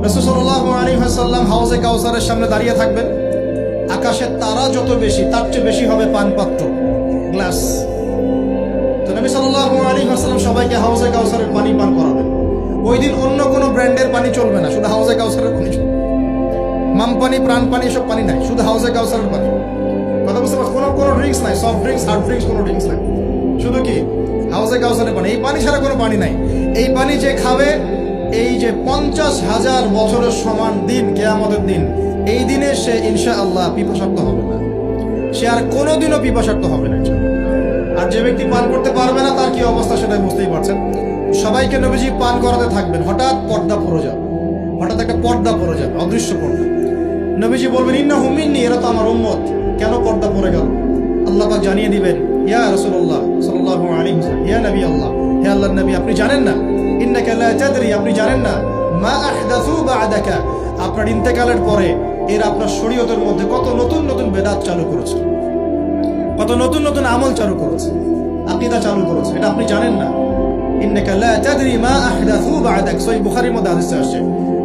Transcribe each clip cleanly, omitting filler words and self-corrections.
রাসূল সাল্লাল্লাহু আলাইহি ওয়াসাল্লাম হাউজে কাউসারের সামনে দাঁড়িয়ে থাকবেন। আকাশের তারা যত বেশি, তার চেয়ে বেশি হবে পানপাত্র, গ্লাস। তো নবী সাল্লাল্লাহু আলাইহি ওয়াসাল্লাম সবাইকে হাউজে কাউসারের পানি পান করাবেন। ওই দিন অন্য কোনো ব্র্যান্ডের পানি চলবে না, শুধু হাউজে কাউসারের পানি চলবে। মাম পানি, প্রাণ পানি এসব পানি নাই, শুধু হাউজে কাউসারের পানি। কথা বুঝতে পারছো? কোনো ড্রিঙ্কস নাই, সফট ড্রিঙ্কস, হার্ড ড্রিঙ্কস, কোনো ড্রিঙ্কস নাই, শুধু কি হাউজে কাউসারের পানি। এই পানি ছাড়া কোনো পানি নাই। এই পানি যে খাবে, এই যে 50,000 বছরের সমান দিন, কিয়ামতের দিন, এই দিনে সে ইনশাআল্লাহ পিপাসার্ত হবে না, সে আর কোনোদিনও পিপাসার্ত হবে না। আর যে ব্যক্তি পান করতে পারবে না, তার কি অবস্থা সেটাই বুঝতেই পারছেন। সবাইকে নবীজি পান করাতে থাকবেন। হঠাৎ পর্দা পড়ে যাবে, হঠাৎ একটা পর্দা পড়ে যাবে, অদৃশ্য পর্দা। নবীজি বলবেন, ইন্নাহু মিন্নি, এরা তো আমার উম্মত। কেন পর্দা পড়ে গেল? আল্লাহ পাক জানিয়ে দিবেন, ইয়া রাসূলুল্লাহ সাল্লাল্লাহু আলাইহি ওয়াসাল্লাম, ইয়া নবী আল্লাহ, হে আল্লাহর নবী, আপনি জানেন না, ইন্নাকা লা তাদরি, আপনি জানেন না, মা আহদাসু বা'দাকা, আপনার ইন্তেকালের পরে এরা আপনার শরীয়তের মধ্যে কত নতুন নতুন বেদাত চালু করেছে, কত নতুন নতুন আমল চালু করেছে, আকীদা চালু করেছে, এটা আপনি জানেন না। ইন্নাকা লা তাদরি মা আহদাসু বা'দাক, সহিহ বুখারীর মধ্যে হাদিস আছে।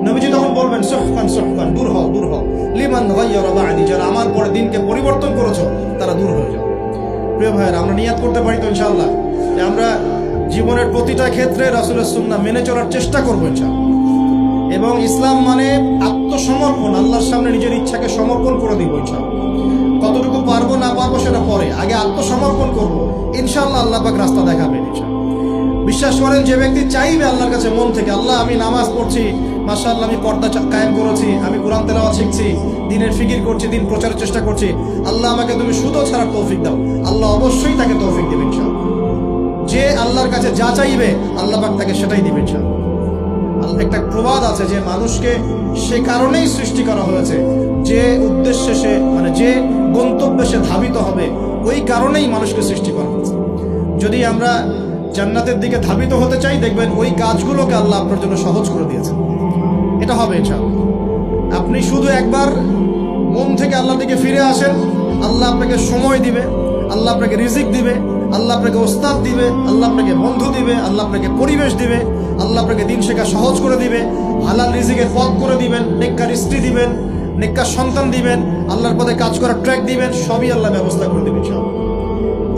নবীজি তখন বলবেন, সুহকান সুহকান, দূর হও দূর হও, লিমান গায়্যারা বা'দি, যারা আমার পরে দিনকে পরিবর্তন করেছো তারা দূর হয়ে যাও। প্রিয় ভাইয়েরা, আমরা নিয়াত করতে পারি তো ইনশাআল্লাহ যে আমরা জীবনের প্রতিটা ক্ষেত্রে রাসূলের সুন্নাহ মেনে চলার চেষ্টা করবো ইনশাআল্লাহ। এবং ইসলাম মানে আত্মসমর্পণ, আল্লাহর সামনে নিজের ইচ্ছাকে সমর্পণ করে দিব ইনশাআল্লাহ। কতটুকু পারবো না পারবো সেটা পরে, আগে আত্মসমর্পণ করবো, ইনশাআল্লাহ আল্লাহ পাক রাস্তা দেখাবেন ইনশাআল্লাহ। বিশ্বাস করেন, যে ব্যক্তি চাইবে আল্লাহর কাছে মন থেকে, আল্লাহ আমি নামাজ পড়ছি, মাশাআল্লাহ আমি পর্দা কায়েম করেছি, আমি কোরআন তেলাওয়াত শিখছি, দিনের ফিকির করছি, দিন প্রচারের চেষ্টা করছি, আল্লাহ আমাকে তুমি সুদও ছাড়ার তৌফিক দাও, আল্লাহ অবশ্যই তাকে তৌফিক দেবেন ইনশাআল্লাহ। যে আল্লাহর কাছে যা চাইবে আল্লাহ পাক তাকে সেটাই দিবেন ইনশাআল্লাহ। একটা প্রবাদ আছে যে মানুষকে সে কারণেই সৃষ্টি করা হয়েছে, যে উদ্দেশ্যে সে, মানে যে গন্তব্যে সে ধাবিত হবে, ওই কারণেই মানুষকে সৃষ্টি করা হয়েছে। যদি আমরা জান্নাতের দিকে ধাবিত হতে চাই, দেখবেন ওই কাজগুলোকে আল্লাহ আপনার জন্য সহজ করে দিয়েছে। এটা হবে ইনশাআল্লাহ। আপনি শুধু একবার মন থেকে আল্লাহর দিকে ফিরে আসেন, আল্লাহ আপনাকে সময় দিবে, আল্লাহ আপনাকে রিজিক দিবে, আল্লাহ আপনাকে ওস্তাদ দিবে, আল্লাহ আপনাকে বন্ধু দিবে, আল্লাহ আপনাকে পরিবেশ দিবে, আল্লাহ আপনাকে দিন শেখা সহজ করে দিবে, হালাল রিজিকের পথ করে দিবেন, নেককার স্ত্রী দিবেন, নেককার সন্তান দিবেন, আল্লাহর পথে কাজ করার ট্র্যাক দিবেন, সবই আল্লাহ ব্যবস্থা করে দিবেন সব।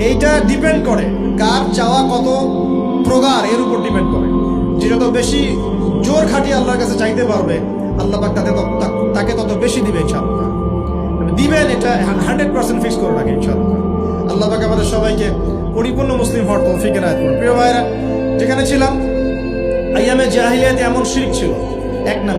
এইটা ডিপেন্ড করে কার চাওয়া কত প্রগাঢ়, এর উপর ডিপেন্ড করে। যে যত বেশি জোর খাটিয়ে আল্লাহর কাছে চাইতে পারবে, আল্লাহ পাক তাকে তত বেশি দিবে ইনশাআল্লাহ, দিবেন। এটা 100% ফিক্স করে রাখে ইনশাআল্লাহ। আল্লাহ পাক আমাদের সবাইকে পরিপূর্ণ মুসলিম হওয়ার তৌফিক এনায়েত করুন। প্রিয় ভাইরা, যেখানে ছিলাম, আইয়ামে জাহিলিয়াতে এমন শিরক ছিল, এক না